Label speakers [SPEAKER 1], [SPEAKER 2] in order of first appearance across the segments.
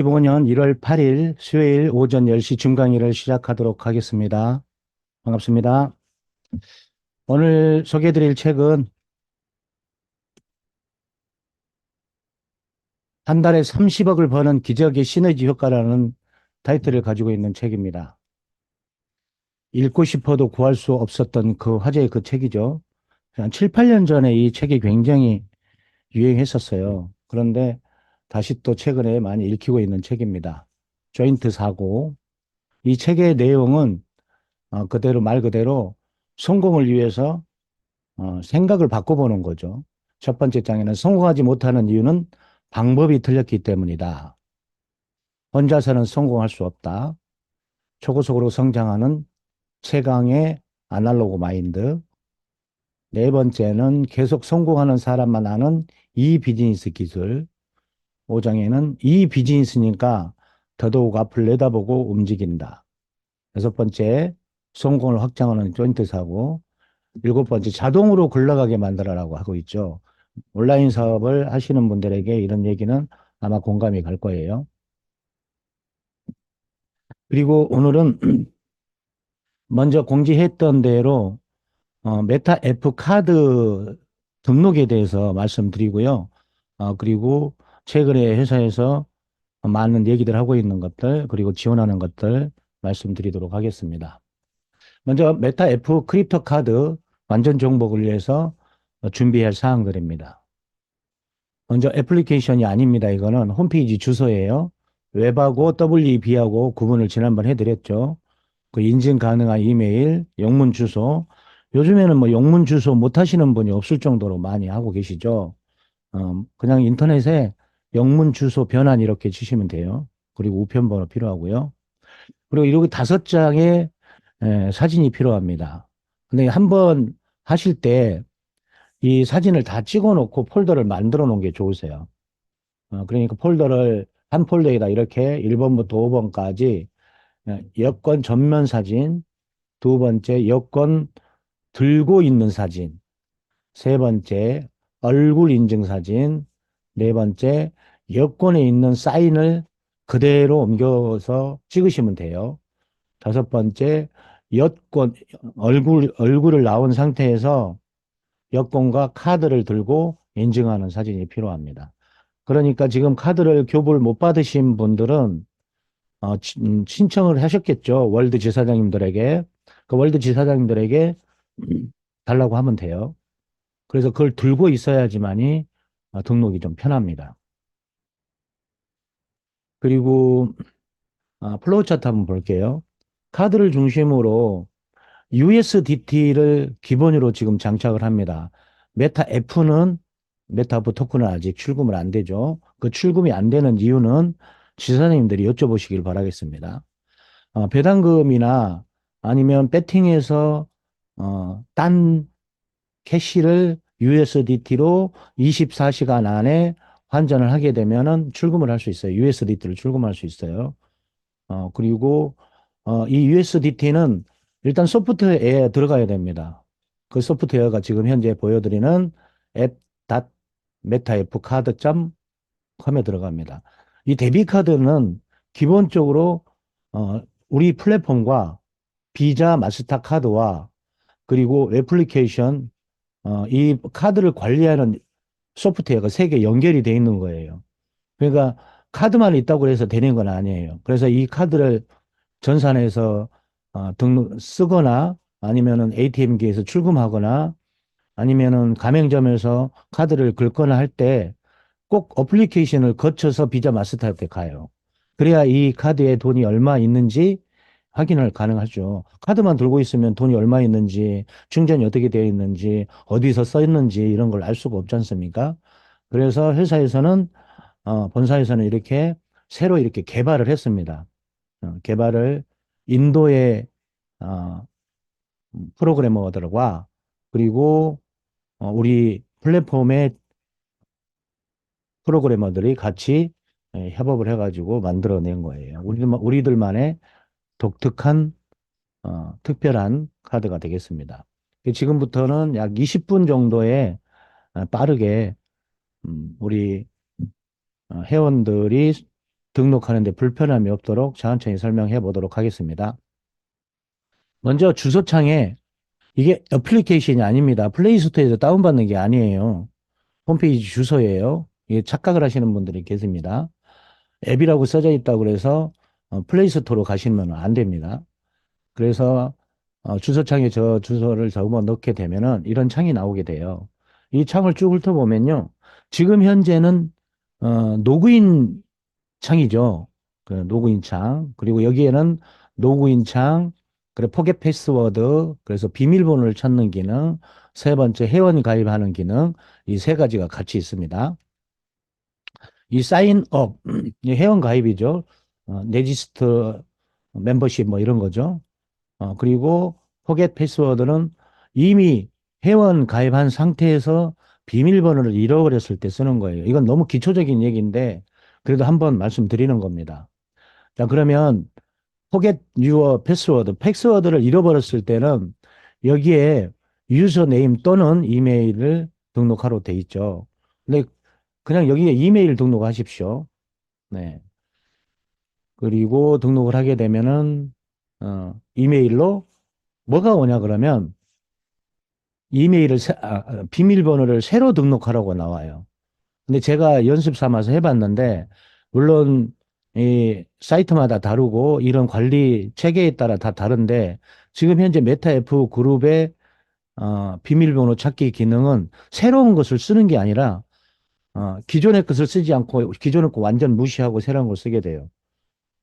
[SPEAKER 1] 2025년 1월 8일 수요일 오전 10시 중 강의를 시작하도록 하겠습니다. 반갑습니다. 오늘 소개해드릴 책은 한 달에 30억을 버는 기적의 시너지 효과라는 타이틀을 가지고 있는 책입니다. 읽고 싶어도 구할 수 없었던 그 화제의 그 책이죠. 한 7, 8년 전에 이 책이 굉장히 유행했었어요. 그런데 다시 또 최근에 많이 읽히고 있는 책입니다. 조인트 사고. 이 책의 내용은 그대로 말 그대로 성공을 위해서 생각을 바꿔보는 거죠. 첫 번째 장에는 성공하지 못하는 이유는 방법이 틀렸기 때문이다. 혼자서는 성공할 수 없다. 초고속으로 성장하는 최강의 아날로그 마인드. 네 번째는 계속 성공하는 사람만 아는 이 비즈니스 기술. 5장에는 이 비즈니스니까 더더욱 앞을 내다보고 움직인다. 여섯 번째, 성공을 확장하는 조인트 사고. 일곱 번째, 자동으로 굴러가게 만들어라고 하고 있죠. 온라인 사업을 하시는 분들에게 이런 얘기는 아마 공감이 갈 거예요. 그리고 오늘은 먼저 공지했던 대로 메타 F 카드 등록에 대해서 말씀드리고요. 그리고 최근에 회사에서 많은 얘기들 하고 있는 것들, 그리고 지원하는 것들 말씀드리도록 하겠습니다. 먼저 메타 F 크립토 카드 완전 정복을 위해서 준비할 사항들입니다. 먼저 애플리케이션이 아닙니다. 이거는 홈페이지 주소예요. 웹하고 Web하고 구분을 지난번 해드렸죠. 그 인증 가능한 이메일, 영문 주소. 요즘에는 뭐 영문 주소 못 하시는 분이 없을 정도로 많이 하고 계시죠. 그냥 인터넷에 영문 주소 변환 이렇게 치시면 돼요. 그리고 우편번호 필요하고요. 그리고 이렇게 5장의 사진이 필요합니다. 근데 한번 하실 때 이 사진을 다 찍어 놓고 폴더를 만들어 놓은 게 좋으세요. 그러니까 폴더를 한 폴더에다 이렇게 1번부터 5번까지 여권 전면 사진, 두 번째 여권 들고 있는 사진, 세 번째 얼굴 인증 사진, 네 번째 여권에 있는 사인을 그대로 옮겨서 찍으시면 돼요. 다섯 번째 여권 얼굴을 나온 상태에서 여권과 카드를 들고 인증하는 사진이 필요합니다. 그러니까 지금 카드를 교부를 못 받으신 분들은 신청을 하셨겠죠. 월드 지사장님들에게. 그 월드 지사장님들에게 달라고 하면 돼요. 그래서 그걸 들고 있어야지만이 등록이 좀 편합니다. 그리고 플로우 차트 한번 볼게요. 카드를 중심으로 USDT를 기본으로 지금 장착을 합니다. 메타 F는 메타 F 토큰은 아직 출금을 안 되죠. 그 출금이 안 되는 이유는 지사님들이 여쭤보시길 바라겠습니다. 배당금이나 아니면 배팅에서 딴 캐시를 USDT로 24시간 안에 환전을 하게 되면은 출금을 할 수 있어요. USDT를 출금할 수 있어요. 그리고 이 USDT는 일단 소프트웨어에 들어가야 됩니다. 그 소프트웨어가 지금 현재 보여드리는 app.metafcard.com에 들어갑니다. 이 데비카드는 기본적으로 우리 플랫폼과 비자 마스터카드와 그리고 애플리케이션 이 카드를 관리하는 소프트웨어가 세 개 연결이 돼 있는 거예요. 그러니까 카드만 있다고 해서 되는 건 아니에요. 그래서 이 카드를 전산에서 등록 쓰거나 아니면은 ATM기에서 출금하거나 아니면은 가맹점에서 카드를 긁거나 할 때 꼭 어플리케이션을 거쳐서 비자 마스터한테 가요. 그래야 이 카드에 돈이 얼마 있는지 확인을 가능하죠. 카드만 들고 있으면 돈이 얼마 있는지, 충전이 어떻게 되어 있는지, 어디서 써 있는지 이런 걸 알 수가 없지 않습니까? 그래서 회사에서는 본사에서는 이렇게 새로 이렇게 개발을 했습니다. 개발을 인도의 어, 프로그래머들과 그리고 우리 플랫폼의 프로그래머들이 같이 협업을 해가지고 만들어낸 거예요. 우리들만의 독특한 특별한 카드가 되겠습니다. 지금부터는 약 20분 정도의 빠르게 우리 회원들이 등록하는데 불편함이 없도록 천천히 설명해 보도록 하겠습니다. 먼저 주소창에 이게 애플리케이션이 아닙니다. 플레이스토어에서 다운받는 게 아니에요. 홈페이지 주소예요. 이게 착각을 하시는 분들이 계십니다. 앱이라고 써져 있다고 그래서 플레이스토어로 가시면 안 됩니다. 그래서 주소창에 저 주소를 적어 넣게 되면은 이런 창이 나오게 돼요. 이 창을 쭉 훑어보면요. 지금 현재는 로그인 창이죠. 그 로그인 창. 그리고 여기에는 로그인 창, 그래 포겟 패스워드, 그래서 비밀번호를 찾는 기능, 세 번째 회원 가입하는 기능, 이 세 가지가 같이 있습니다. 이 사인업, 이 회원 가입이죠. 네지스트 멤버십 뭐 이런 거죠. 그리고 포겟 패스워드는 이미 회원 가입한 상태에서 비밀번호를 잃어버렸을 때 쓰는 거예요. 이건 너무 기초적인 얘기인데 그래도 한번 말씀드리는 겁니다. 자, 그러면 포겟 유어 패스워드, 패스워드를 잃어버렸을 때는 여기에 유저 네임 또는 이메일을 등록하러 돼 있죠. 근데 그냥 여기에 이메일 등록하십시오. 네. 그리고 등록을 하게 되면은 이메일로 뭐가 오냐 그러면 비밀번호를 새로 등록하라고 나와요. 근데 제가 연습 삼아서 해봤는데, 물론, 이 사이트마다 다르고, 이런 관리 체계에 따라 다 다른데, 지금 현재 메타 F 그룹의 비밀번호 찾기 기능은 새로운 것을 쓰는 게 아니라, 기존의 것을 쓰지 않고, 기존의 거 완전 무시하고 새로운 걸 쓰게 돼요.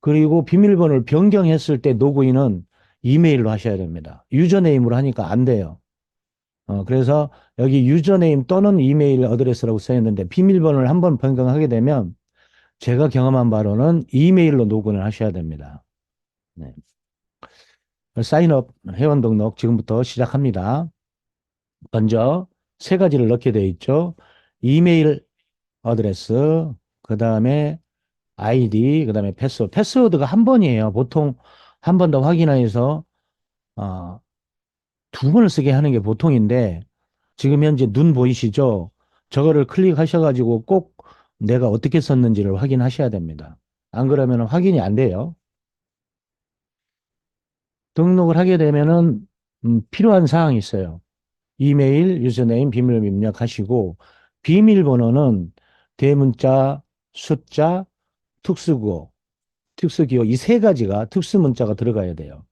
[SPEAKER 1] 그리고 비밀번호를 변경했을 때 로그인은 이메일로 하셔야 됩니다. 유저네임으로 하니까 안 돼요. 그래서 여기 유저네임 또는 이메일 어드레스라고 써 있는데 비밀번호를 한번 변경하게 되면 제가 경험한 바로는 이메일로 로그인을 하셔야 됩니다. 네. 사인업 회원 등록 지금부터 시작합니다. 먼저 세 가지를 넣게 되어 있죠. 이메일 어드레스, 그 다음에 아이디, 그 다음에 패스워드. 패스워드가 한 번이에요. 보통 한 번 더 확인해서 어, 두 번을 쓰게 하는 게 보통인데 지금 현재 눈 보이시죠? 저거를 클릭하셔가지고 꼭 내가 어떻게 썼는지를 확인하셔야 됩니다. 안 그러면 확인이 안 돼요. 등록을 하게 되면은 필요한 사항이 있어요. 이메일, 유저네임, 비밀 입력하시고 비밀번호는 대문자, 숫자, 특수구호, 특수기호 이 세 가지가 특수문자가 들어가야 돼요.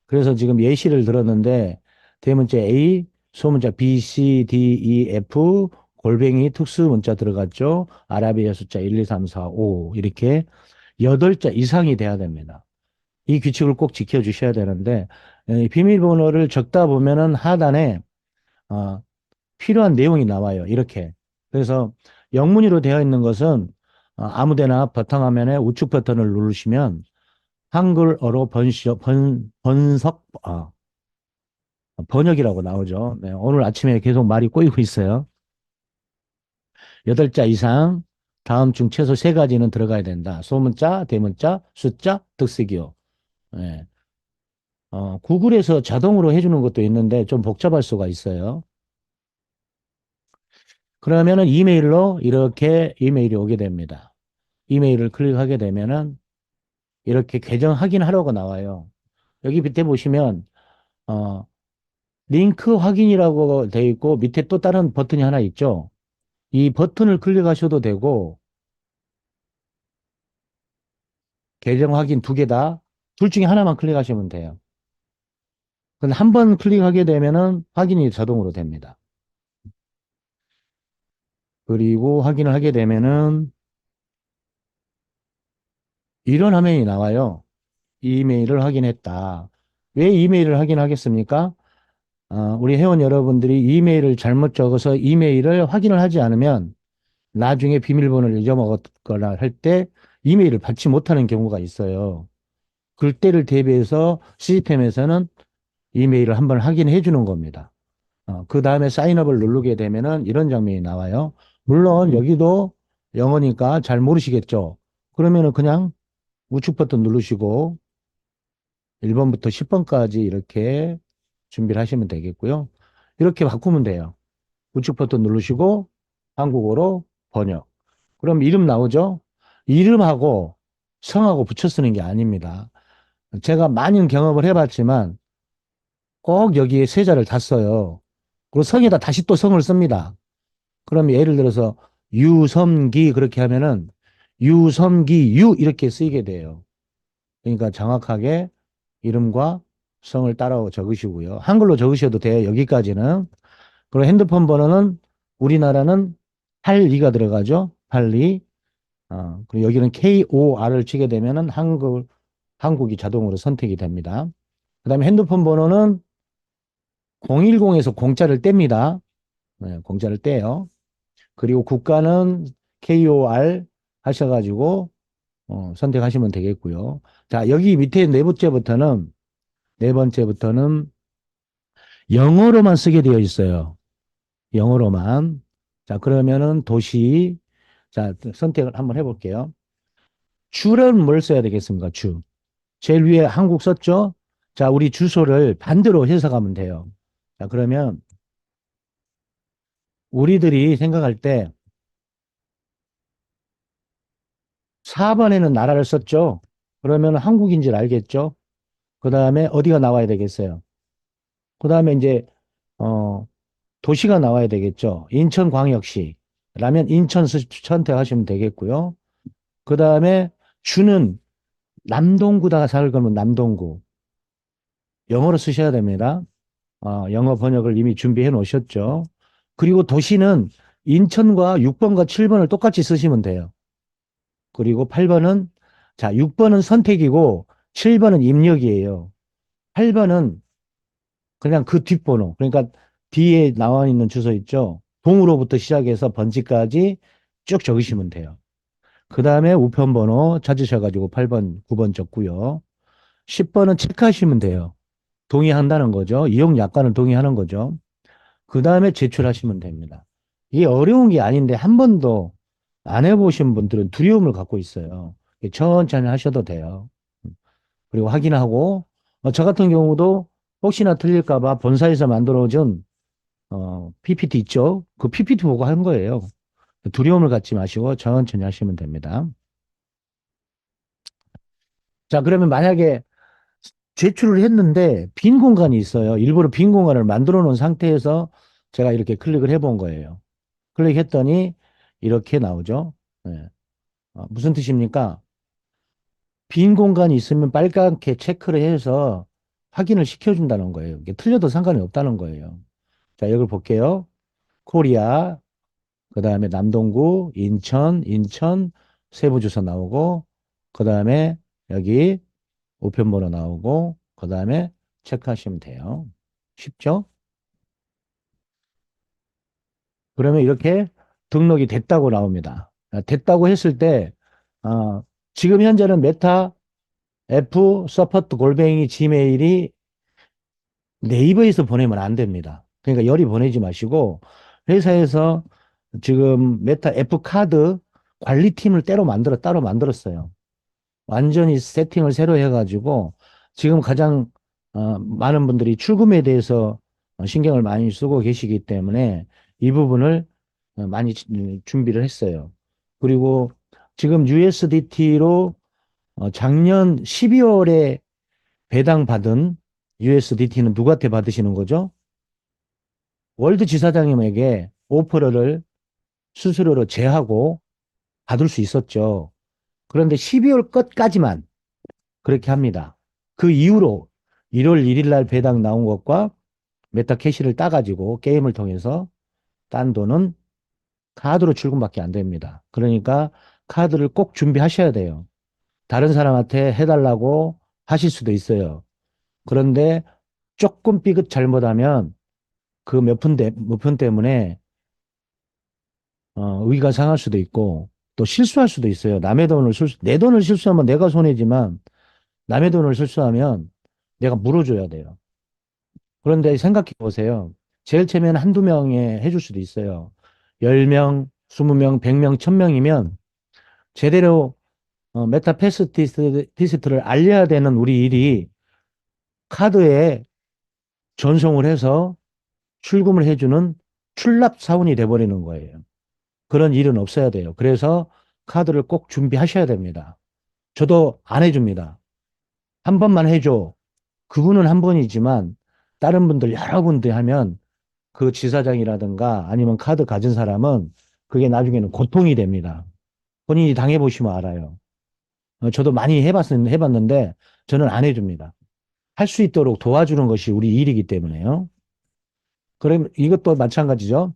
[SPEAKER 1] 그래서 지금 예시를 들었는데 대문자 A, 소문자 B, C, D, E, F, 골뱅이 특수문자 들어갔죠. 아라비아 숫자 1, 2, 3, 4, 5 이렇게 8자 이상이 돼야 됩니다. 이 규칙을 꼭 지켜주셔야 되는데 비밀번호를 적다 보면은 하단에 어, 필요한 내용이 나와요. 이렇게. 그래서 영문으로 되어 있는 것은 아무데나 바탕화면에 우측 버튼을 누르시면 한글어로 번역이라고 나오죠. 네, 오늘 아침에 계속 말이 꼬이고 있어요. 8자 이상, 다음 중 최소 세 가지는 들어가야 된다. 소문자, 대문자, 숫자, 득식이요. 네. 구글에서 자동으로 해주는 것도 있는데 좀 복잡할 수가 있어요. 그러면은 이메일로 이렇게 이메일이 오게 됩니다. 이메일을 클릭하게 되면은 이렇게 계정 확인하라고 나와요. 여기 밑에 보시면, 어, 링크 확인이라고 되어 있고 밑에 또 다른 버튼이 하나 있죠. 이 버튼을 클릭하셔도 되고 계정 확인 두 개다. 둘 중에 하나만 클릭하시면 돼요. 근데 한 번 클릭하게 되면은 확인이 자동으로 됩니다. 그리고 확인을 하게 되면은 이런 화면이 나와요. 이메일을 확인했다. 왜 이메일을 확인하겠습니까? 우리 회원 여러분들이 이메일을 잘못 적어서 이메일을 확인을 하지 않으면 나중에 비밀번호를 잊어먹었거나 할 때 이메일을 받지 못하는 경우가 있어요. 그때를 대비해서 시스템에서는 이메일을 한번 확인해 주는 겁니다. 그 다음에 사인업을 누르게 되면은 이런 장면이 나와요. 물론 여기도 영어니까 잘 모르시겠죠. 그러면은 그냥 우측 버튼 누르시고 1번부터 10번까지 이렇게 준비를 하시면 되겠고요. 이렇게 바꾸면 돼요. 우측 버튼 누르시고 한국어로 번역. 그럼 이름 나오죠? 이름하고 성하고 붙여 쓰는 게 아닙니다. 제가 많은 경험을 해봤지만 꼭 여기에 세자를 다 써요. 그리고 성에다 다시 또 성을 씁니다. 그럼 예를 들어서 유섬기 그렇게 하면은 유섬기 유 이렇게 쓰이게 돼요. 그러니까 정확하게 이름과 성을 따라 적으시고요. 한글로 적으셔도 돼요. 여기까지는. 그리고 핸드폰 번호는 우리나라는 82가 들어가죠. 82. 그리고 여기는 KOR을 치게 되면은 한국이 자동으로 선택이 됩니다. 그다음에 핸드폰 번호는 010에서 공짜를 뗍니다. 네, 공짜를 떼요. 그리고 국가는 KOR 하셔가지고 선택하시면 되겠고요. 자, 여기 밑에 네 번째부터는 영어로만 쓰게 되어 있어요. 영어로만. 자, 그러면은 도시. 자, 선택을 한번 해볼게요. 주는 뭘 써야 되겠습니까? 주. 제일 위에 한국 썼죠? 자, 우리 주소를 반대로 해석하면 돼요. 자, 그러면 우리들이 생각할 때 4번에는 나라를 썼죠? 그러면 한국인 줄 알겠죠? 그 다음에 어디가 나와야 되겠어요? 그 다음에 이제, 어, 도시가 나와야 되겠죠? 인천광역시. 라면 인천 선택하시면 되겠고요. 그 다음에 주는 남동구다가 살 거면 남동구. 영어로 쓰셔야 됩니다. 영어 번역을 이미 준비해 놓으셨죠. 그리고 도시는 인천과 6번과 7번을 똑같이 쓰시면 돼요. 그리고 8번은, 자, 6번은 선택이고 7번은 입력이에요. 8번은 그냥 그 뒷번호. 그러니까 뒤에 나와 있는 주소 있죠. 동으로부터 시작해서 번지까지 쭉 적으시면 돼요. 그 다음에 우편번호 찾으셔가지고 8번, 9번 적고요. 10번은 체크하시면 돼요. 동의한다는 거죠. 이용 약관을 동의하는 거죠. 그 다음에 제출하시면 됩니다. 이게 어려운 게 아닌데 한 번도 안 해보신 분들은 두려움을 갖고 있어요. 천천히 하셔도 돼요. 그리고 확인하고, 저 같은 경우도 혹시나 틀릴까 봐 본사에서 만들어준 PPT 있죠? 그 PPT 보고 한 거예요. 두려움을 갖지 마시고 천천히 하시면 됩니다. 자, 그러면 만약에 제출을 했는데 빈 공간이 있어요. 일부러 빈 공간을 만들어 놓은 상태에서 제가 이렇게 클릭을 해본 거예요. 클릭했더니 이렇게 나오죠. 네. 무슨 뜻입니까? 빈 공간이 있으면 빨갛게 체크를 해서 확인을 시켜준다는 거예요. 이게 틀려도 상관이 없다는 거예요. 자, 여기 볼게요. 코리아, 그 다음에 남동구, 인천, 세부 주소 나오고, 그 다음에 여기 우편번호 나오고, 그 다음에 체크하시면 돼요. 쉽죠? 그러면 이렇게 등록이 됐다고 나옵니다. 됐다고 했을 때, 어, 지금 현재는 메타 F 서포트 골뱅이 지메일이 네이버에서 보내면 안 됩니다. 그러니까 열이 보내지 마시고 회사에서 지금 메타 F 카드 관리팀을 따로 만들었어요. 완전히 세팅을 새로 해가지고 지금 가장 많은 분들이 출금에 대해서 신경을 많이 쓰고 계시기 때문에 이 부분을 많이 준비를 했어요. 그리고 지금 USDT로 작년 12월에 배당받은 USDT는 누구한테 받으시는 거죠? 월드 지사장님에게 오퍼를 수수료로 제하고 받을 수 있었죠. 그런데 12월 끝까지만 그렇게 합니다. 그 이후로 1월 1일 날 배당 나온 것과 메타캐시를 따가지고 게임을 통해서 딴 돈은 카드로 출금밖에 안 됩니다. 그러니까 카드를 꼭 준비하셔야 돼요. 다른 사람한테 해달라고 하실 수도 있어요. 그런데 조금 삐끗 잘못하면 그 몇 푼 때문에 의가 상할 수도 있고 또 실수할 수도 있어요. 내 돈을 실수하면 내가 손해지만 남의 돈을 실수하면 내가 물어줘야 돼요. 그런데 생각해 보세요. 제일 처음에는 한두 명에 해줄 수도 있어요. 10명, 20명, 100명, 1000명이면 제대로 메타패스티스트를 알려야 되는 우리 일이 카드에 전송을 해서 출금을 해주는 출납 사원이 돼버리는 거예요. 그런 일은 없어야 돼요. 그래서 카드를 꼭 준비하셔야 됩니다. 저도 안 해줍니다. 한 번만 해줘. 그분은 한 번이지만 다른 분들 여러 분들 하면 그 지사장이라든가 아니면 카드 가진 사람은 그게 나중에는 고통이 됩니다. 본인이 당해보시면 알아요. 저도 많이 해봤는데 저는 안 해줍니다. 할 수 있도록 도와주는 것이 우리 일이기 때문에요. 그럼 이것도 마찬가지죠.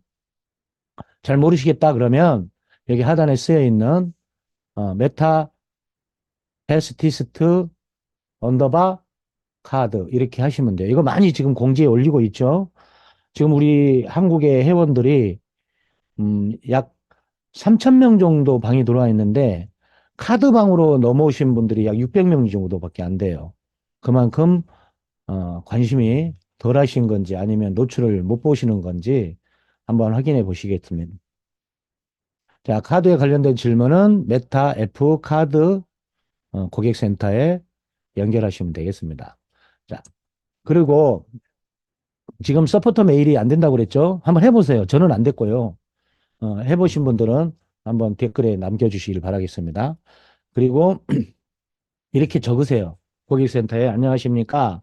[SPEAKER 1] 잘 모르시겠다 그러면 여기 하단에 쓰여 있는 메타 패스티스트 언더바 카드 이렇게 하시면 돼요. 이거 많이 지금 공지에 올리고 있죠. 지금 우리 한국의 회원들이 약 3천 명 정도 방이 들어와 있는데 카드방으로 넘어오신 분들이 약 600명 정도밖에 안 돼요. 그만큼 관심이 덜 하신 건지 아니면 노출을 못 보시는 건지 한번 확인해 보시겠습니다. 자, 카드에 관련된 질문은 메타 F 카드 고객센터에 연결하시면 되겠습니다. 자, 그리고 지금 서포터 메일이 안 된다고 그랬죠? 한번 해보세요. 저는 안 됐고요. 해보신 분들은 한번 댓글에 남겨주시길 바라겠습니다. 그리고 이렇게 적으세요. 고객센터에 안녕하십니까?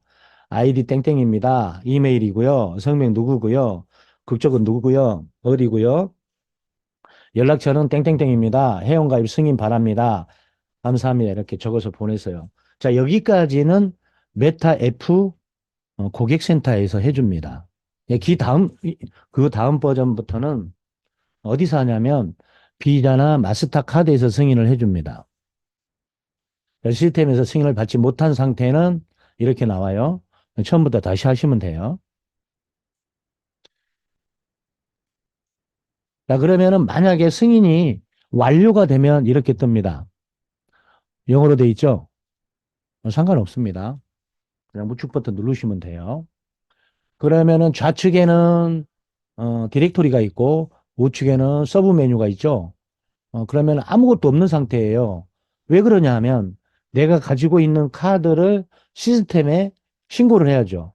[SPEAKER 1] 아이디 땡땡입니다. 이메일이고요. 성명 누구고요. 국적은 누구고요. 어디고요. 연락처는 땡땡땡입니다. 회원가입 승인 바랍니다. 감사합니다. 이렇게 적어서 보내세요. 자, 여기까지는 메타 F 고객센터에서 해줍니다. 예, 그 다음 버전부터는 어디서 하냐면 비자나 마스터카드에서 승인을 해줍니다. 시스템에서 승인을 받지 못한 상태는 이렇게 나와요. 처음부터 다시 하시면 돼요. 자, 그러면은 만약에 승인이 완료가 되면 이렇게 뜹니다. 영어로 돼 있죠? 상관없습니다. 그냥 우측 버튼 누르시면 돼요. 그러면은 좌측에는 디렉토리가 있고 우측에는 서브 메뉴가 있죠. 그러면 아무것도 없는 상태예요. 왜 그러냐 하면 내가 가지고 있는 카드를 시스템에 신고를 해야죠.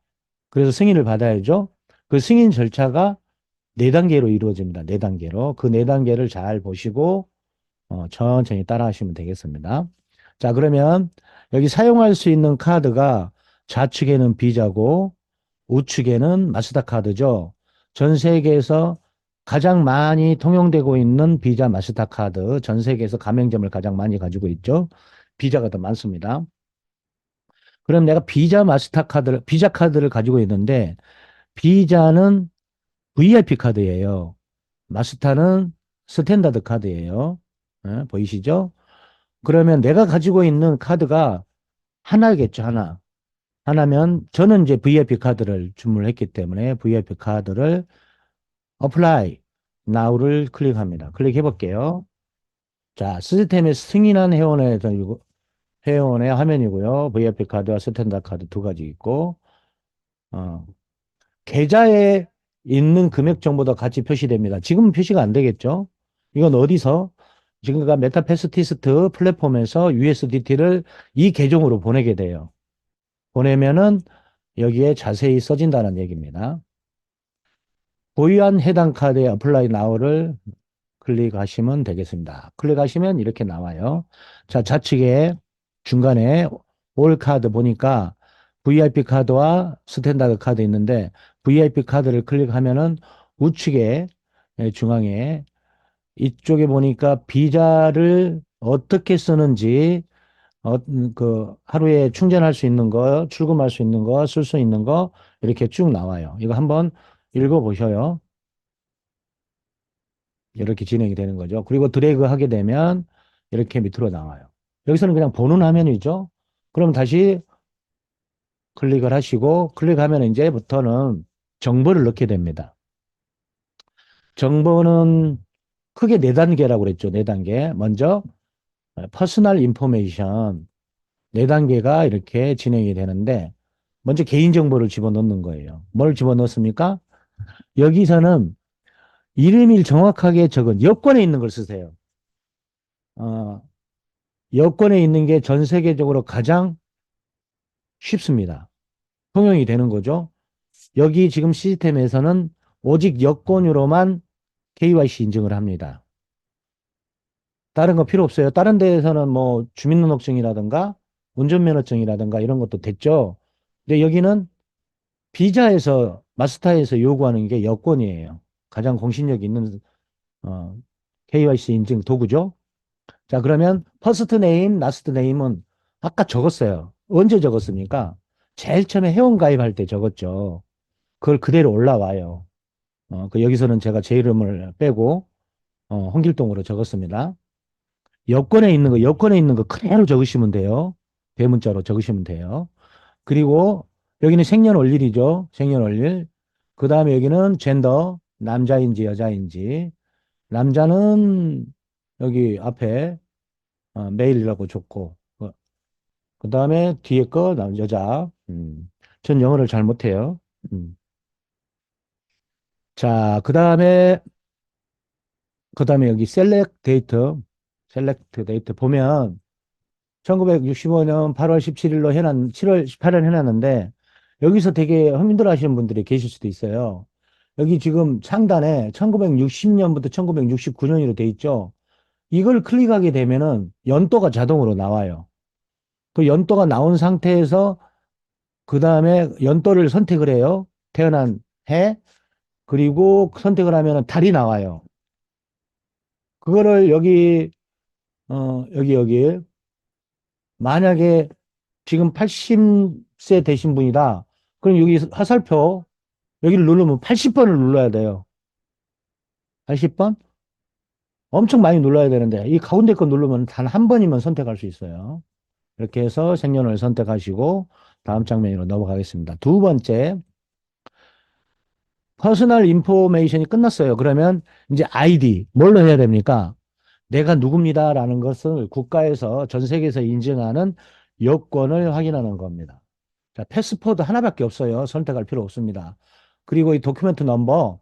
[SPEAKER 1] 그래서 승인을 받아야죠. 그 승인 절차가 네단계로 이루어집니다. 네단계로. 그 네단계를잘 보시고 천천히 따라 하시면 되겠습니다. 자, 그러면 여기 사용할 수 있는 카드가 좌측에는 비자고 우측에는 마스터카드죠. 전 세계에서 가장 많이 통용되고 있는 비자 마스터카드, 전 세계에서 가맹점을 가장 많이 가지고 있죠. 비자가 더 많습니다. 그럼 내가 비자 카드를 가지고 있는데, 비자는 VIP 카드예요. 마스터는 스탠다드 카드예요. 보이시죠? 그러면 내가 가지고 있는 카드가 하나겠죠, 하나. 하나면 저는 이제 VIP 카드를 주문을 했기 때문에 VIP 카드를 apply now를 클릭합니다. 클릭해 볼게요. 자, 시스템에 승인한 회원의 화면이고요. VIP 카드와 스탠다드 카드 두 가지 있고 어, 계좌에 있는 금액 정보도 같이 표시됩니다. 지금 표시가 안 되겠죠? 이건 어디서? 지금가 메타패스티스트 플랫폼에서 USDT를 이 계정으로 보내게 돼요. 보내면은 여기에 자세히 써진다는 얘기입니다. 보유한 해당 카드의 apply now를 클릭하시면 되겠습니다. 클릭하시면 이렇게 나와요. 자, 좌측에 중간에 올 카드 보니까 VIP 카드와 스탠다드 카드 있는데 VIP 카드를 클릭하면은 우측에 중앙에 이쪽에 보니까 비자를 어떻게 쓰는지 그 하루에 충전할 수 있는 거, 출금할 수 있는 거, 쓸 수 있는 거 이렇게 쭉 나와요. 이거 한번 읽어 보셔요. 이렇게 진행이 되는 거죠. 그리고 드래그 하게 되면 이렇게 밑으로 나와요. 여기서는 그냥 보는 화면이죠. 그럼 다시 클릭을 하시고 클릭하면 이제부터는 정보를 넣게 됩니다. 정보는 크게 네 단계라고 그랬죠. 네 단계. 먼저 퍼스널 인포메이션 네 단계가 이렇게 진행이 되는데 먼저 개인정보를 집어넣는 거예요. 뭘 집어넣습니까? 여기서는 이름을 정확하게 적은 여권에 있는 걸 쓰세요. 어, 여권에 있는 게 전 세계적으로 가장 쉽습니다. 통용이 되는 거죠. 여기 지금 시스템에서는 오직 여권으로만 KYC 인증을 합니다. 다른 거 필요 없어요. 다른 데에서는 뭐 주민등록증이라든가 운전면허증이라든가 이런 것도 됐죠. 근데 여기는 비자에서 마스터에서 요구하는 게 여권이에요. 가장 공신력 있는 어, KYC 인증 도구죠. 자, 그러면 퍼스트 네임, 라스트 네임은 아까 적었어요. 언제 적었습니까? 제일 처음에 회원 가입할 때 적었죠. 그걸 그대로 올라와요. 여기서는 제가 제 이름을 빼고 홍길동으로 적었습니다. 여권에 있는 거 그대로 적으시면 돼요. 대문자로 적으시면 돼요. 그리고 여기는 생년월일이죠. 생년월일. 그 다음에 여기는 젠더, 남자인지 여자인지. 남자는 여기 앞에 메일이라고 적고, 그 다음에 뒤에 거 여자. 전 영어를 잘 못해요. 음. 자, 그 다음에 여기 셀렉트 데이트 보면 1965년 8월 17일로 7월 18일 해놨는데 여기서 되게 힘들어 하시는 분들이 계실 수도 있어요. 여기 지금 상단에 1960년부터 1969년으로 돼 있죠. 이걸 클릭하게 되면은 연도가 자동으로 나와요. 그 연도가 나온 상태에서 그 다음에 연도를 선택을 해요. 태어난 해. 그리고 선택을 하면은 달이 나와요. 그거를 여기 만약에 지금 80세 되신 분이다. 그럼 여기 화살표 여기를 누르면 80번을 눌러야 돼요. 80번? 엄청 많이 눌러야 되는데 이 가운데 거 누르면 단 한 번이면 선택할 수 있어요. 이렇게 해서 생년을 선택하시고 다음 장면으로 넘어가겠습니다. 두 번째, 퍼스널 인포메이션이 끝났어요. 그러면 이제 아이디 뭘로 해야 됩니까? 내가 누굽니다라는 것을 국가에서 전 세계에서 인증하는 여권을 확인하는 겁니다. 자, 패스포드 하나밖에 없어요. 선택할 필요 없습니다. 그리고 이 도큐멘트 넘버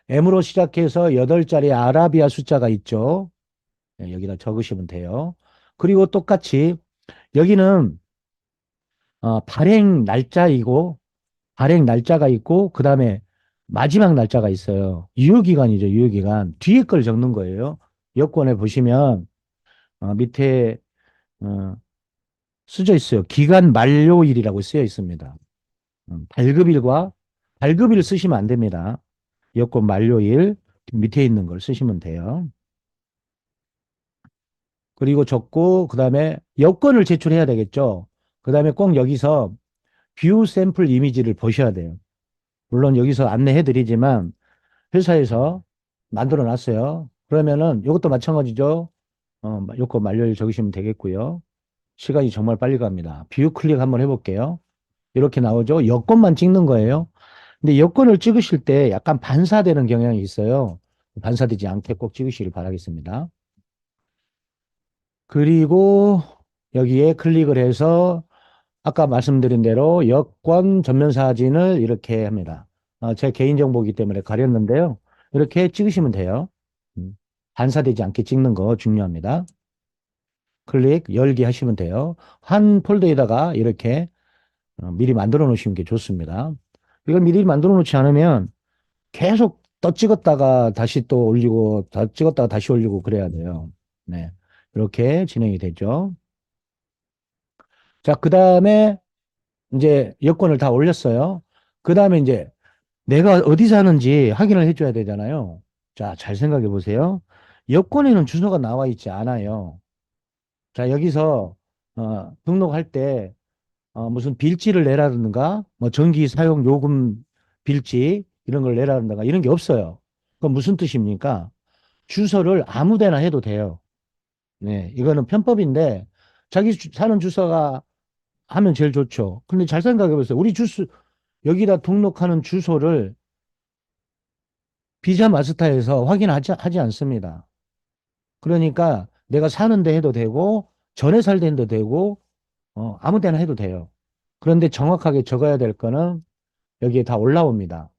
[SPEAKER 1] M으로 시작해서 8자리 아라비아 숫자가 있죠. 네, 여기다 적으시면 돼요. 그리고 똑같이 여기는 발행 날짜이고 발행 날짜가 있고 그다음에 마지막 날짜가 있어요. 유효기간이죠. 유효기간. 뒤에 걸 적는 거예요. 여권에 보시면 밑에 어, 쓰여 있어요. 기간 만료일이라고 쓰여 있습니다. 발급일 쓰시면 안 됩니다. 여권 만료일 밑에 있는 걸 쓰시면 돼요. 그리고 적고 그다음에 여권을 제출해야 되겠죠. 그다음에 꼭 여기서 뷰 샘플 이미지를 보셔야 돼요. 물론 여기서 안내해 드리지만 회사에서 만들어 놨어요. 그러면은 이것도 마찬가지죠. 여권 만료일 적으시면 되겠고요. 시간이 정말 빨리 갑니다. 뷰 클릭 한번 해볼게요. 이렇게 나오죠. 여권만 찍는 거예요. 근데 여권을 찍으실 때 약간 반사되는 경향이 있어요. 반사되지 않게 꼭 찍으시길 바라겠습니다. 그리고 여기에 클릭을 해서 아까 말씀드린 대로 여권 전면 사진을 이렇게 합니다. 제 개인정보이기 때문에 가렸는데요. 이렇게 찍으시면 돼요. 음, 반사되지 않게 찍는 거 중요합니다. 클릭 열기 하시면 돼요. 한 폴더에다가 이렇게 미리 만들어 놓으시는 게 좋습니다. 이걸 미리 만들어 놓지 않으면 계속 떠 찍었다가 다시 또 올리고, 더 찍었다가 다시 올리고 그래야 돼요. 네. 이렇게 진행이 되죠. 자, 그 다음에 이제 여권을 다 올렸어요. 그 다음에 이제 내가 어디 사는지 확인을 해줘야 되잖아요. 자, 잘 생각해 보세요. 여권에는 주소가 나와 있지 않아요. 자, 여기서 등록할 때 무슨 빌지를 내라든가 뭐 전기 사용 요금 빌지 이런 걸 내라든가 이런 게 없어요. 그건 무슨 뜻입니까? 주소를 아무 데나 해도 돼요. 네, 이거는 편법인데 자기 사는 주소가 하면 제일 좋죠. 근데 잘 생각해 보세요. 우리 주소 여기다 등록하는 주소를 비자 마스터에서 하지 않습니다. 그러니까 내가 사는 데 해도 되고 전에 살던 데도 되고 아무 데나 해도 돼요. 그런데 정확하게 적어야 될 거는 여기에 다 올라옵니다.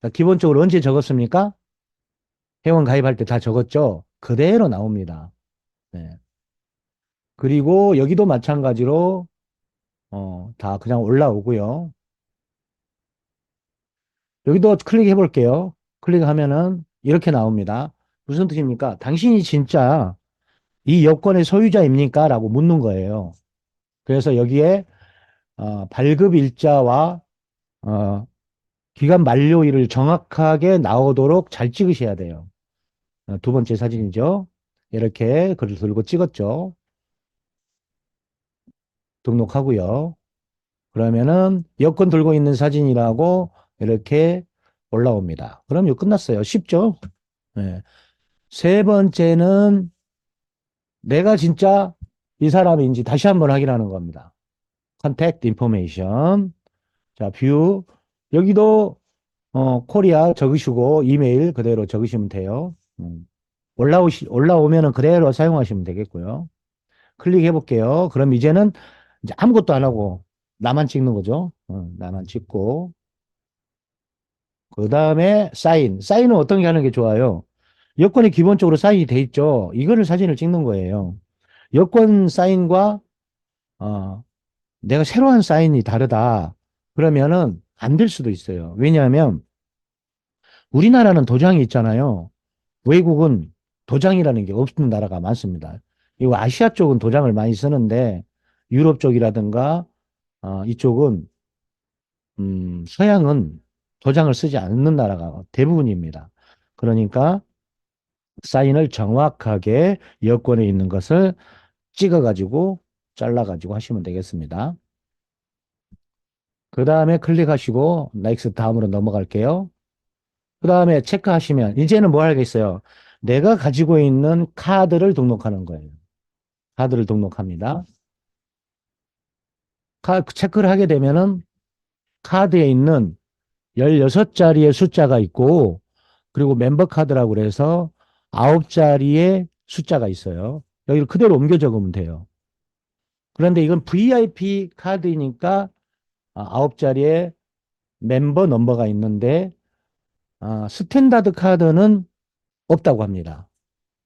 [SPEAKER 1] 자, 기본적으로 언제 적었습니까? 회원 가입할 때 다 적었죠? 그대로 나옵니다. 네. 그리고 여기도 마찬가지로 다 그냥 올라오고요. 여기도 클릭해 볼게요. 클릭하면은 이렇게 나옵니다. 무슨 뜻입니까? 당신이 진짜 이 여권의 소유자입니까? 라고 묻는 거예요. 그래서 여기에 발급 일자와 어, 기간 만료일을 정확하게 나오도록 잘 찍으셔야 돼요. 두 번째 사진이죠. 이렇게 글을 들고 찍었죠. 등록하고요. 그러면은 여권 들고 있는 사진이라고 이렇게 올라옵니다. 그럼 이거 끝났어요. 쉽죠? 네. 세 번째는 내가 진짜 이 사람인지 다시 한번 확인하는 겁니다. 컨택트 인포메이션. 자, 뷰. 여기도 코리아 적으시고 이메일 그대로 적으시면 돼요. 올라오면은 그대로 사용하시면 되겠고요. 클릭해 볼게요. 그럼 이제는 이제 아무것도 안 하고 나만 찍는 거죠. 나만 찍고. 그 다음에 사인. 사인은 어떤 게 하는 게 좋아요? 여권이 기본적으로 사인이 돼 있죠. 이거를 사진을 찍는 거예요. 여권 사인과 어, 내가 새로 한 사인이 다르다. 그러면은 안 될 수도 있어요. 왜냐하면 우리나라는 도장이 있잖아요. 외국은 도장이라는 게 없는 나라가 많습니다. 이거 아시아 쪽은 도장을 많이 쓰는데 유럽 쪽이라든가 이쪽은 서양은 도장을 쓰지 않는 나라가 대부분입니다. 그러니까 사인을 정확하게 여권에 있는 것을 찍어가지고 잘라가지고 하시면 되겠습니다. 그 다음에 클릭하시고 넥스트 다음으로 넘어갈게요. 그 다음에 체크하시면 이제는 뭐 하겠어요? 내가 가지고 있는 카드를 등록하는 거예요. 카드를 등록합니다. 체크를 하게 되면은 카드에 있는 16자리의 숫자가 있고 그리고 멤버 카드라고 그래서 9자리의 숫자가 있어요. 여기를 그대로 옮겨 적으면 돼요. 그런데 이건 VIP 카드이니까 9자리의 멤버 넘버가 있는데 스탠다드 카드는 없다고 합니다.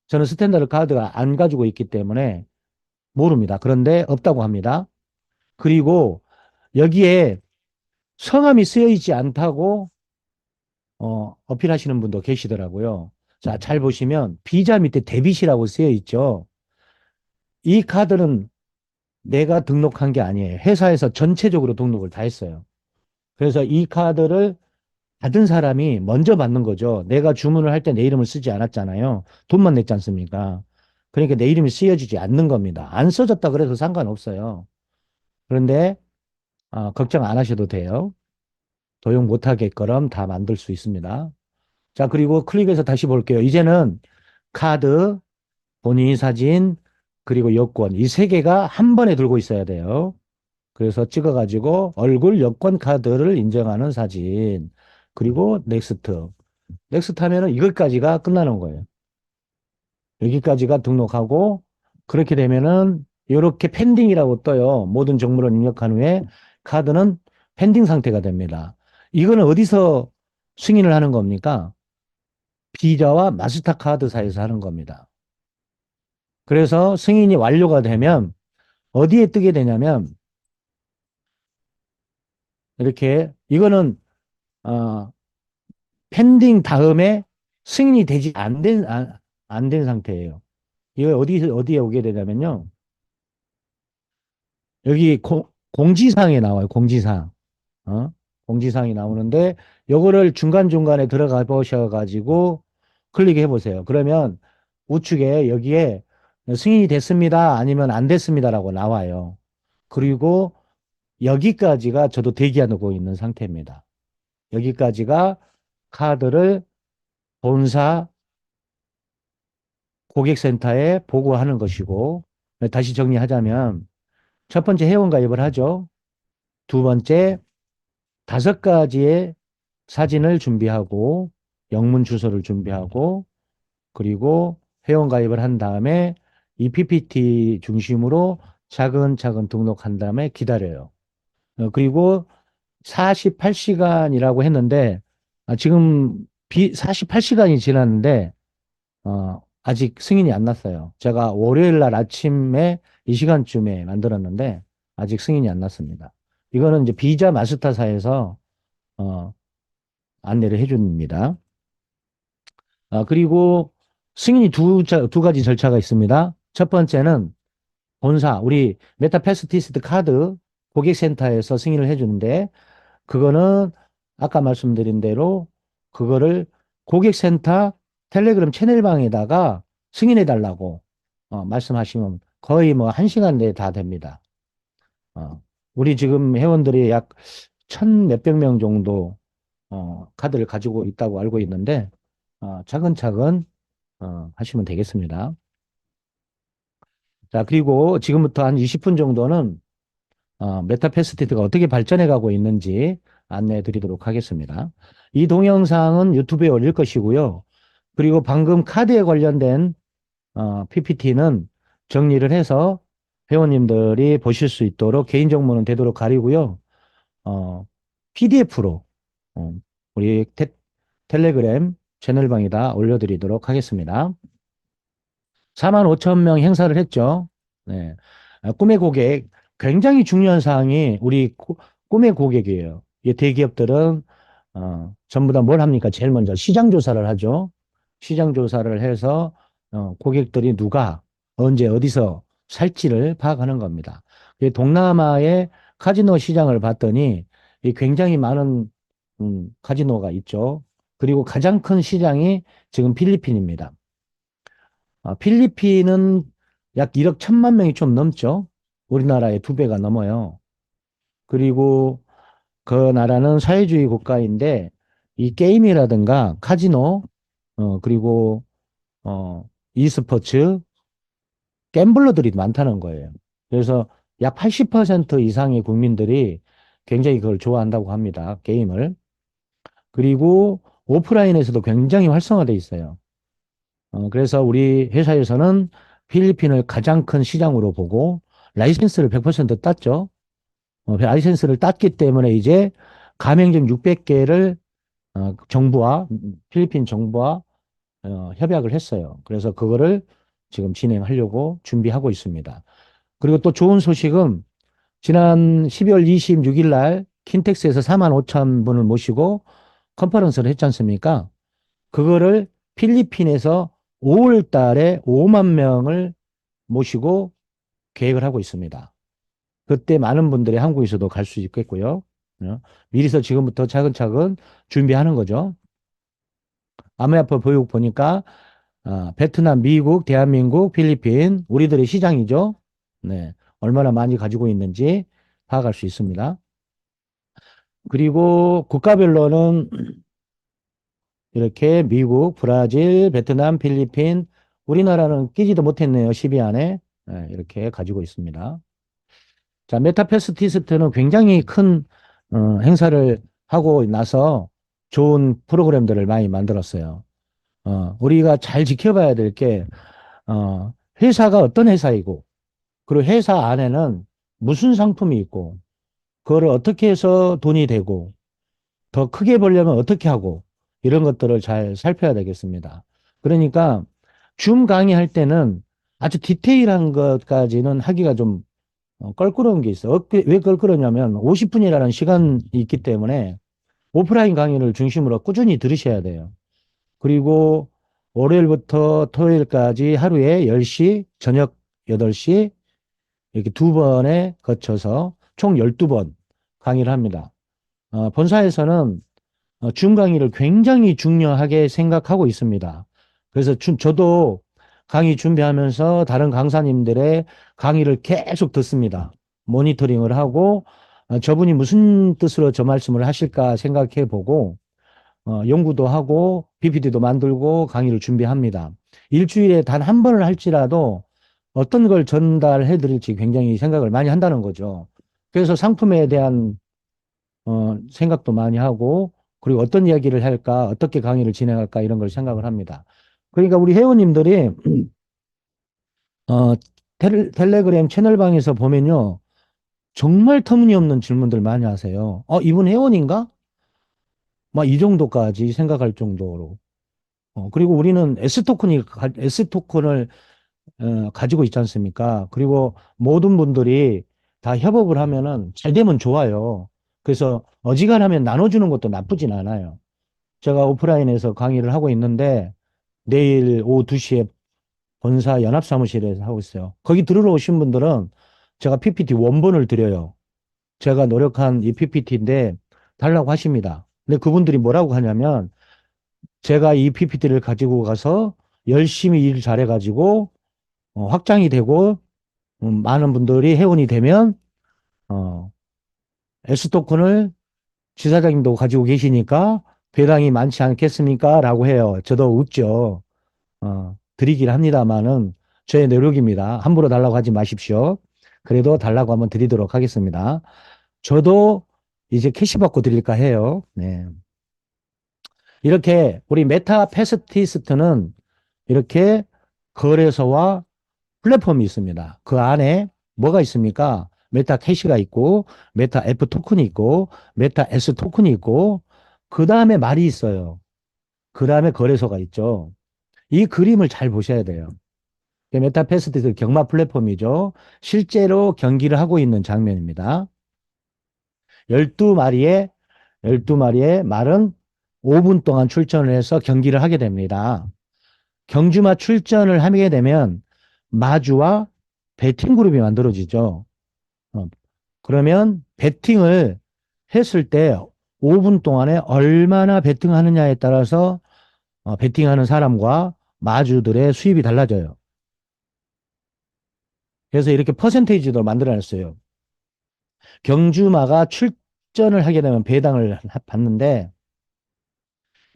[SPEAKER 1] 저는 스탠다드 카드가 안 가지고 있기 때문에 모릅니다. 그런데 없다고 합니다. 그리고 여기에 성함이 쓰여 있지 않다고 어필하시는 분도 계시더라고요. 자, 잘 보시면 비자 밑에 데빗이라고 쓰여 있죠. 이 카드는 내가 등록한 게 아니에요. 회사에서 전체적으로 등록을 다 했어요. 그래서 이 카드를 받은 사람이 먼저 받는 거죠. 내가 주문을 할 때 내 이름을 쓰지 않았잖아요. 돈만 냈지 않습니까? 그러니까 내 이름이 쓰여지지 않는 겁니다. 안 써졌다 그래서 상관없어요. 그런데 걱정 안 하셔도 돼요. 도용 못하게끔 다 만들 수 있습니다. 자, 그리고 클릭해서 다시 볼게요. 이제는 카드, 본인 사진, 그리고 여권 이 세 개가 한 번에 들고 있어야 돼요. 그래서 찍어가지고 얼굴 여권 카드를 인정하는 사진. 그리고 넥스트. 넥스트 하면은 이것까지가 끝나는 거예요. 여기까지가 등록하고 그렇게 되면은 이렇게 펜딩이라고 떠요. 모든 정보를 입력한 후에 카드는 펜딩 상태가 됩니다. 이거는 어디서 승인을 하는 겁니까? 비자와 마스터카드사에서 하는 겁니다. 그래서 승인이 완료가 되면 어디에 뜨게 되냐면 이렇게 이거는 어, 펜딩 다음에 승인이 되지 안 된 상태예요. 이거 어디에 오게 되냐면요. 여기 공지사항에 나와요. 공지사항. 어? 공지사항이 나오는데 요거를 중간중간에 들어가 보셔가지고 클릭해 보세요. 그러면 우측에 여기에 승인이 됐습니다. 아니면 안 됐습니다라고 나와요. 그리고 여기까지가 저도 대기하고 있는 상태입니다. 여기까지가 카드를 본사 고객센터에 보고하는 것이고 다시 정리하자면 첫 번째 회원가입을 하죠. 두 번째 5가지의 사진을 준비하고 영문 주소를 준비하고 그리고 회원가입을 한 다음에 이 PPT 중심으로 차근차근 등록한 다음에 기다려요. 그리고 48시간이라고 했는데 지금 48시간이 지났는데 아직 승인이 안 났어요. 제가 월요일 날 아침에 이 시간쯤에 만들었는데 아직 승인이 안 났습니다. 이거는 이제 비자 마스터사에서 어, 안내를 해줍니다. 그리고 승인이 두 가지 절차가 있습니다. 첫 번째는 본사, 우리 메타패스티스트 카드 고객센터에서 승인을 해주는데, 그거는 아까 말씀드린 대로 그거를 고객센터 텔레그램 채널방에다가 승인해 달라고 말씀하시면 거의 뭐 한 시간 내에 다 됩니다. 우리 지금 회원들이 약 천 몇백 명 정도 카드를 가지고 있다고 알고 있는데 차근차근 하시면 되겠습니다. 자, 그리고 지금부터 한 20분 정도는 메타패스티트가 어떻게 발전해 가고 있는지 안내해 드리도록 하겠습니다. 이 동영상은 유튜브에 올릴 것이고요. 그리고 방금 카드에 관련된 PPT는 정리를 해서 회원님들이 보실 수 있도록 개인정보는 되도록 가리고요. PDF로 우리 텔레그램 채널방에다 올려드리도록 하겠습니다. 4만 5천 명 행사를 했죠. 네. 꿈의 고객, 굉장히 중요한 사항이 우리 꿈의 고객이에요. 이 대기업들은 전부 다 뭘 합니까? 제일 먼저 시장 조사를 하죠. 시장 조사를 해서 고객들이 누가 언제 어디서 살지를 파악하는 겁니다. 동남아의 카지노 시장을 봤더니 이 굉장히 많은 카지노가 있죠. 그리고 가장 큰 시장이 지금 필리핀입니다. 필리핀은 약 1억 1천만 명이 좀 넘죠. 우리나라의 두 배가 넘어요. 그리고 그 나라는 사회주의 국가인데 이 게임이라든가 카지노 그리고 e스포츠 갬블러들이 많다는 거예요. 그래서 약 80% 이상의 국민들이 굉장히 그걸 좋아한다고 합니다. 게임을. 그리고 오프라인에서도 굉장히 활성화돼 있어요. 그래서 우리 회사에서는 필리핀을 가장 큰 시장으로 보고 라이센스를 100% 땄죠. 라이센스를 땄기 때문에 이제 가맹점 600개를 정부와 필리핀 정부와 협약을 했어요. 그래서 그거를 지금 진행하려고 준비하고 있습니다. 그리고 또 좋은 소식은 지난 12월 26일 날 킨텍스에서 4만 5천 분을 모시고 컨퍼런스를 했지 않습니까? 그거를 필리핀에서 5월 달에 5만 명을 모시고 계획을 하고 있습니다. 그때 많은 분들이 한국에서도 갈 수 있겠고요. 미리서 지금부터 차근차근 준비하는 거죠. 아메아퍼 보육 보니까 베트남, 미국, 대한민국, 필리핀 우리들의 시장이죠. 네, 얼마나 많이 가지고 있는지 파악할 수 있습니다. 그리고 국가별로는 이렇게 미국, 브라질, 베트남, 필리핀, 우리나라는 끼지도 못했네요. 10위 안에. 네, 이렇게 가지고 있습니다. 자, 메타패스티스트는 굉장히 큰 행사를 하고 나서 좋은 프로그램들을 많이 만들었어요. 우리가 잘 지켜봐야 될 게, 회사가 어떤 회사이고, 그리고 회사 안에는 무슨 상품이 있고, 그거를 어떻게 해서 돈이 되고, 더 크게 벌려면 어떻게 하고 이런 것들을 잘 살펴야 되겠습니다. 그러니까 줌 강의할 때는 아주 디테일한 것까지는 하기가 좀 껄끄러운 게 있어요. 왜 껄끄러냐면 50분이라는 시간이 있기 때문에 오프라인 강의를 중심으로 꾸준히 들으셔야 돼요. 그리고 월요일부터 토요일까지 하루에 10시, 저녁 8시 이렇게 두 번에 거쳐서 총 12번 강의를 합니다. 본사에서는 줌 강의를 굉장히 중요하게 생각하고 있습니다. 그래서 저도 강의 준비하면서 다른 강사님들의 강의를 계속 듣습니다. 모니터링을 하고 저분이 무슨 뜻으로 저 말씀을 하실까 생각해 보고 연구도 하고 PPT도 만들고 강의를 준비합니다. 일주일에 단 한 번을 할지라도 어떤 걸 전달해 드릴지 굉장히 생각을 많이 한다는 거죠. 그래서 상품에 대한 생각도 많이 하고, 그리고 어떤 이야기를 할까, 어떻게 강의를 진행할까, 이런 걸 생각을 합니다. 그러니까 우리 회원님들이, 어, 텔레그램 채널방에서 보면요, 정말 터무니없는 질문들 많이 하세요. 이분 회원인가? 막 이 정도까지 생각할 정도로. 그리고 우리는 S토큰을 가지고 있지 않습니까? 그리고 모든 분들이 다 협업을 하면은 잘 되면 좋아요. 그래서 어지간하면 나눠주는 것도 나쁘진 않아요. 제가 오프라인에서 강의를 하고 있는데 내일 오후 2시에 본사 연합사무실에서 하고 있어요. 거기 들으러 오신 분들은 제가 PPT 원본을 드려요. 제가 노력한 이 PPT인데 달라고 하십니다. 근데 그분들이 뭐라고 하냐면 제가 이 PPT를 가지고 가서 열심히 일 잘해가지고 확장이 되고 많은 분들이 회원이 되면 어, S토큰을 지사장님도 가지고 계시니까 배당이 많지 않겠습니까? 라고 해요. 저도 웃죠. 드리긴 합니다만은 저의 노력입니다. 함부로 달라고 하지 마십시오. 그래도 달라고 한번 드리도록 하겠습니다. 저도 이제 캐시 받고 드릴까 해요. 네. 이렇게 우리 메타 패스티스트는 이렇게 거래소와 플랫폼이 있습니다. 그 안에 뭐가 있습니까? 메타 캐시가 있고, 메타 F 토큰이 있고, 메타 S 토큰이 있고, 그 다음에 말이 있어요. 그 다음에 거래소가 있죠. 이 그림을 잘 보셔야 돼요. 메타패스트 경마 플랫폼이죠. 실제로 경기를 하고 있는 장면입니다. 12마리의 12마리의 말은 5분 동안 출전을 해서 경기를 하게 됩니다. 경주마 출전을 하게 되면 마주와 배팅 그룹이 만들어지죠. 어, 그러면 배팅을 했을 때 5분 동안에 얼마나 배팅하느냐에 따라서 배팅하는 사람과 마주들의 수입이 달라져요. 그래서 이렇게 퍼센테이지도 만들어냈어요. 경주마가 출전을 하게 되면 배당을 받는데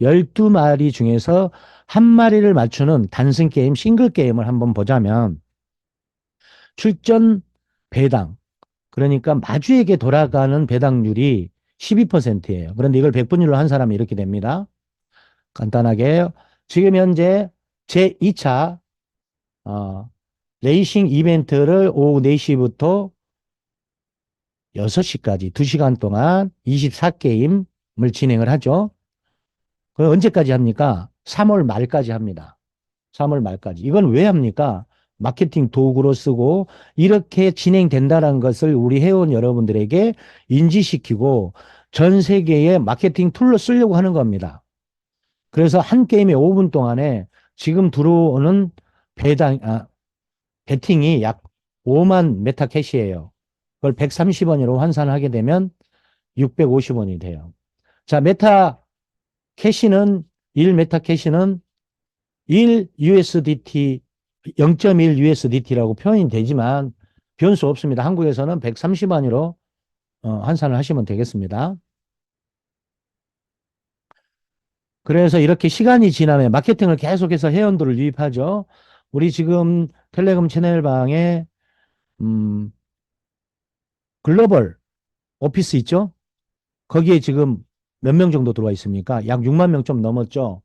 [SPEAKER 1] 12마리 중에서 한 마리를 맞추는 단승 게임, 싱글 게임을 한번 보자면 출전 배당, 그러니까 마주에게 돌아가는 배당률이 12%예요. 그런데 이걸 100분율로 한 사람이 이렇게 됩니다. 간단하게 지금 현재 제2차 레이싱 이벤트를 오후 4시부터 6시까지 2시간 동안 24게임을 진행을 하죠. 그 언제까지 합니까? 3월 말까지 합니다. 3월 말까지. 이건 왜 합니까? 마케팅 도구로 쓰고 이렇게 진행된다는 것을 우리 회원 여러분들에게 인지시키고 전 세계의 마케팅 툴로 쓰려고 하는 겁니다. 그래서 한 게임에 5분 동안에 지금 들어오는 배당, 배팅이 약 5만 메타 캐시예요. 그걸 130원으로 환산하게 되면 650원이 돼요. 자, 메타 캐시는 1 메타 캐시는 1 USDT 0.1 USDT라고 표현이 되지만 변수 없습니다. 한국에서는 130원으로 환산을 하시면 되겠습니다. 그래서 이렇게 시간이 지나면 마케팅을 계속해서 회원들을 유입하죠. 우리 지금 텔레그램 채널방에 음, 글로벌 오피스 있죠? 거기에 지금 몇 명 정도 들어와 있습니까? 약 6만 명 좀 넘었죠.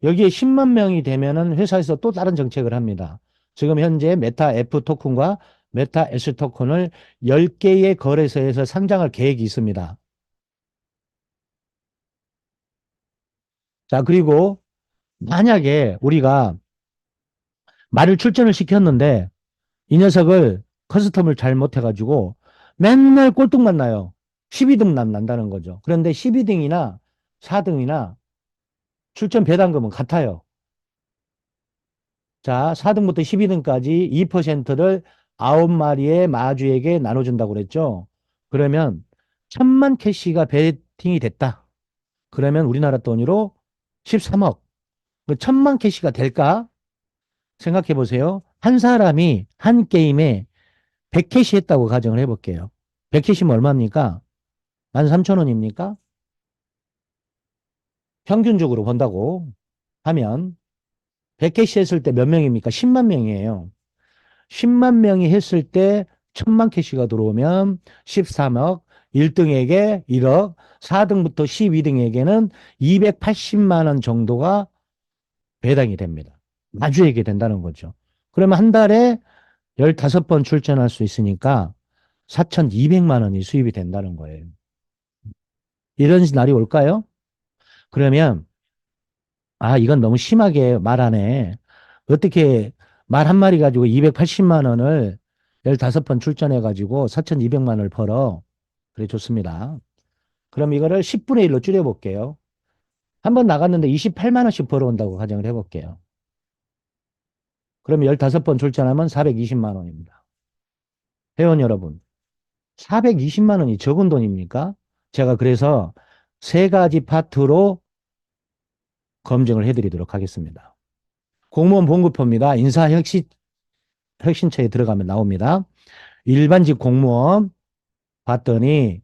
[SPEAKER 1] 여기에 10만 명이 되면은 회사에서 또 다른 정책을 합니다. 지금 현재 메타 F 토큰과 메타 S 토큰을 10개의 거래소에서 상장할 계획이 있습니다. 자, 그리고 만약에 우리가 말을 출전을 시켰는데 이 녀석을 커스텀을 잘 못해가지고 맨날 꼴등만 나요. 12등만 난다는 거죠. 그런데 12등이나 4등이나 출전 배당금은 같아요. 자, 4등부터 12등까지 2%를 9마리의 마주에게 나눠준다고 그랬죠. 그러면 1000만 캐시가 베팅이 됐다. 그러면 우리나라 돈으로 13억. 그 1000만 캐시가 될까? 생각해 보세요. 한 사람이 한 게임에 100캐시 했다고 가정을 해볼게요. 100캐시면 얼마입니까? 13,000원입니까? 평균적으로 본다고 하면 100캐시 했을 때 몇 명입니까? 10만 명이에요. 10만 명이 했을 때 1000만 캐시가 들어오면 13억, 1등에게 1억, 4등부터 12등에게는 280만 원 정도가 배당이 됩니다. 마주에게 된다는 거죠. 그러면 한 달에 15번 출전할 수 있으니까 4,200만 원이 수입이 된다는 거예요. 이런 날이 올까요? 그러면 이건 너무 심하게 말하네. 어떻게 말 한 마리 가지고 280만 원을 15번 출전해 가지고 4,200만 원을 벌어. 그래, 좋습니다. 그럼 이거를 10분의 1로 줄여볼게요. 한 번 나갔는데 28만 원씩 벌어온다고 가정을 해볼게요. 그러면 15번 출전하면 420만 원입니다. 회원 여러분, 420만 원이 적은 돈입니까? 제가 그래서 세 가지 파트로 검증을 해드리도록 하겠습니다. 공무원 봉급표입니다. 혁신처에 들어가면 나옵니다. 일반직 공무원 봤더니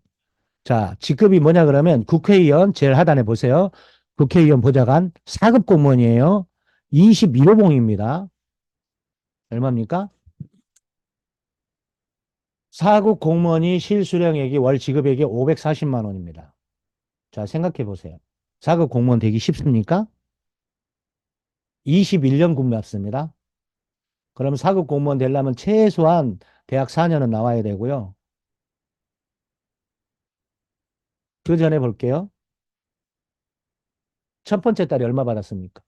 [SPEAKER 1] 자, 직급이 뭐냐 그러면 국회의원 제일 하단에 보세요. 국회의원 보좌관 4급 공무원이에요. 21호봉입니다. 얼마입니까? 4급 공무원이 실수령액이 월 지급액이 540만 원입니다. 자, 생각해 보세요. 4급 공무원 되기 쉽습니까? 21년 군받습니다. 그럼 4급 공무원 되려면 최소한 대학 4년은 나와야 되고요. 그 전에 볼게요. 첫 번째 달에 얼마 받았습니까?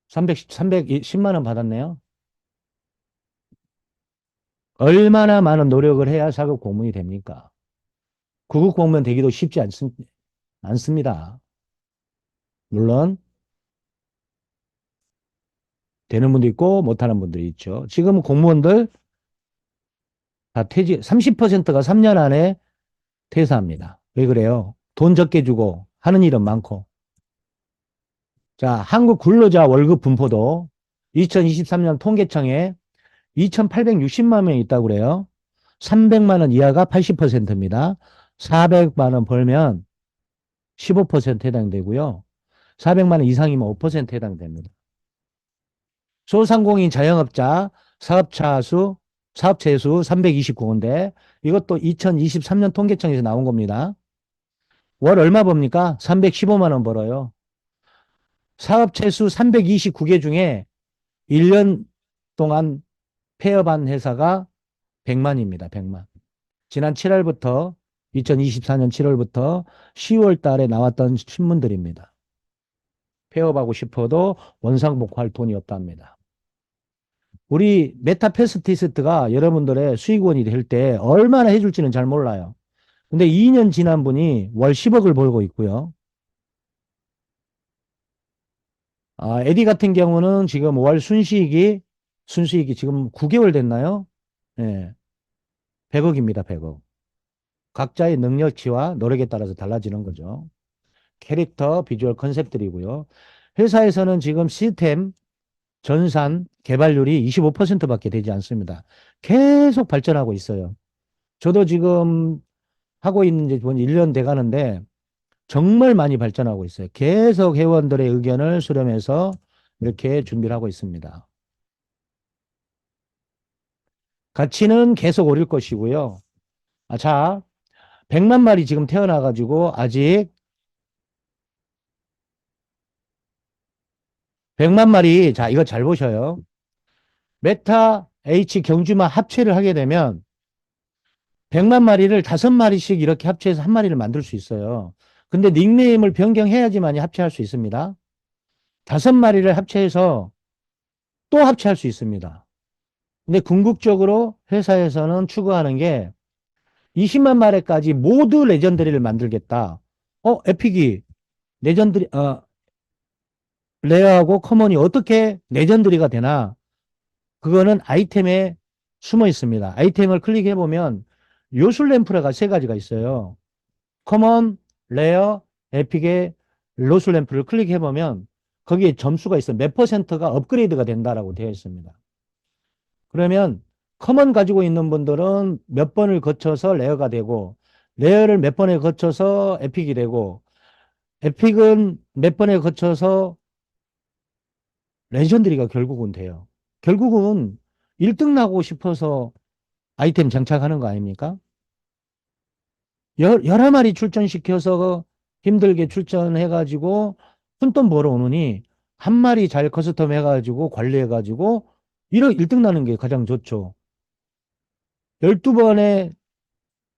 [SPEAKER 1] 310만 원 받았네요. 얼마나 많은 노력을 해야 4급 공무원이 됩니까? 9급 공무원 되기도 쉽지 않습니다. 물론 되는 분도 있고 못하는 분들이 있죠. 지금 공무원들 다 30%가 3년 안에 퇴사합니다. 왜 그래요? 돈 적게 주고 하는 일은 많고. 자, 한국 근로자 월급 분포도 2023년 통계청에 2,860만 명이 있다고 그래요. 300만 원 이하가 80%입니다. 400만 원 벌면 15% 해당되고요. 400만 원 이상이면 5% 해당됩니다. 소상공인 자영업자 사업체 수 329인데 이것도 2023년 통계청에서 나온 겁니다. 월 얼마 법니까? 315만 원 벌어요. 사업체 수 329개 중에 1년 동안 폐업한 회사가 100만입니다. 100만. 지난 7월부터 2024년 7월부터 10월 달에 나왔던 신문들입니다. 폐업하고 싶어도 원상복구할 돈이 없답니다. 우리 메타패스티스트가 여러분들의 수익원이 될 때 얼마나 해줄지는 잘 몰라요. 근데 2년 지난 분이 월 10억을 벌고 있고요. 에디 같은 경우는 지금 월 순수익이 지금 9개월 됐나요? 예, 100억입니다, 100억. 각자의 능력치와 노력에 따라서 달라지는 거죠. 캐릭터, 비주얼 컨셉들이고요. 회사에서는 지금 시스템, 전산, 개발률이 25%밖에 되지 않습니다. 계속 발전하고 있어요. 저도 지금 하고 있는 지 1년 돼 가는데 정말 많이 발전하고 있어요. 계속 회원들의 의견을 수렴해서 이렇게 준비를 하고 있습니다. 가치는 계속 오를 것이고요. 자, 100만 마리 지금 태어나가지고 아직 100만 마리, 자, 이거 잘 보셔요. 메타 H 경주마 합체를 하게 되면 100만 마리를 5마리씩 이렇게 합체해서 한 마리를 만들 수 있어요. 근데 닉네임을 변경해야지만이 합체할 수 있습니다. 5마리를 합체해서 또 합체할 수 있습니다. 근데 궁극적으로 회사에서는 추구하는 게 20만 마리까지 모두 레전드리를 만들겠다. 에픽이 레전드리, 레어하고 커먼이 어떻게 레전드리가 되나? 그거는 아이템에 숨어 있습니다. 아이템을 클릭해 보면 요술 램프가 세 가지가 있어요. 커먼, 레어, 에픽의 로술 램프를 클릭해 보면 거기에 점수가 있어요. 몇 퍼센트가 업그레이드가 된다라고 되어 있습니다. 그러면 커먼 가지고 있는 분들은 몇 번을 거쳐서 레어가 되고 레어를 몇 번에 거쳐서 에픽이 되고 에픽은 몇 번에 거쳐서 레전드리가 결국은 돼요. 결국은 1등 나고 싶어서 아이템 장착하는 거 아닙니까? 11마리 출전시켜서 힘들게 출전해가지고 푼돈 벌어오느니 한 마리 잘 커스텀 해가지고 관리해가지고 1등 나는 게 가장 좋죠. 12번에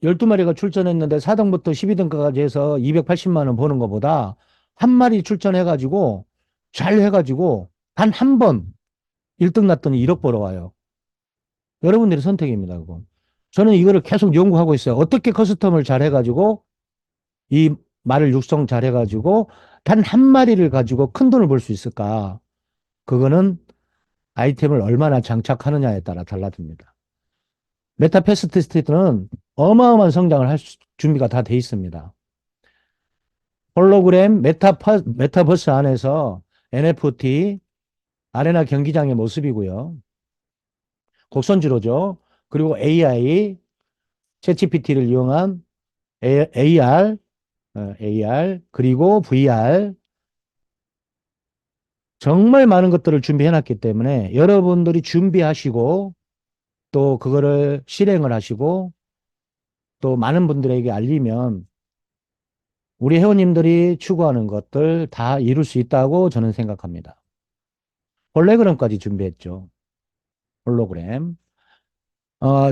[SPEAKER 1] 12마리가 출전했는데 4등부터 12등까지 해서 280만 원 버는 것보다 한 마리 출전해가지고 잘 해가지고 단 한 번 1등 났더니 1억 벌어와요. 여러분들의 선택입니다, 그건. 저는 이거를 계속 연구하고 있어요. 어떻게 커스텀을 잘 해가지고 이 말을 육성 잘 해가지고 단 한 마리를 가지고 큰 돈을 벌 수 있을까? 그거는 아이템을 얼마나 장착하느냐에 따라 달라집니다. 메타패스티스트는 어마어마한 성장을 할 준비가 다 돼 있습니다. 홀로그램 메타버스 안에서 NFT 아레나 경기장의 모습이고요. 곡선주로죠. 그리고 AI, 챗GPT를 이용한 AR, 그리고 VR 정말 많은 것들을 준비해 놨기 때문에 여러분들이 준비하시고 또 그거를 실행을 하시고 또 많은 분들에게 알리면 우리 회원님들이 추구하는 것들 다 이룰 수 있다고 저는 생각합니다. 홀로그램까지 준비했죠. 홀로그램. 어,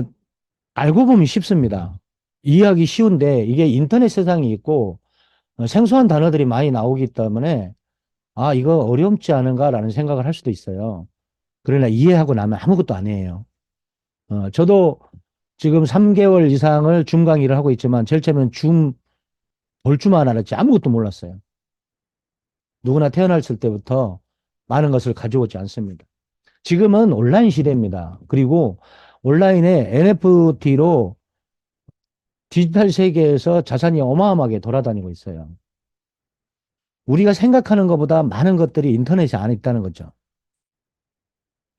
[SPEAKER 1] 알고 보면 쉽습니다. 이해하기 쉬운데 이게 인터넷 세상이 있고 생소한 단어들이 많이 나오기 때문에 아, 이거 어렵지 않은가라는 생각을 할 수도 있어요. 그러나 이해하고 나면 아무것도 아니에요. 저도 지금 3개월 이상을 줌 강의를 하고 있지만 제일 처음엔 줌 볼 줄만 알았지 아무것도 몰랐어요. 누구나 태어났을 때부터 많은 것을 가져오지 않습니다. 지금은 온라인 시대입니다. 그리고 온라인에 NFT로 디지털 세계에서 자산이 어마어마하게 돌아다니고 있어요. 우리가 생각하는 것보다 많은 것들이 인터넷에 안에 있다는 거죠.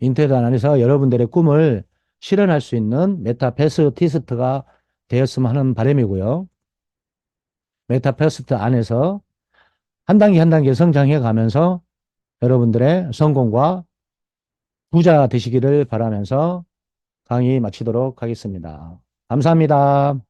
[SPEAKER 1] 인터넷 안에서 여러분들의 꿈을 실현할 수 있는 메타패스티스트가 되었으면 하는 바람이고요. 메타패스트 안에서 한 단계 한 단계 성장해 가면서 여러분들의 성공과 부자 되시기를 바라면서 강의 마치도록 하겠습니다. 감사합니다.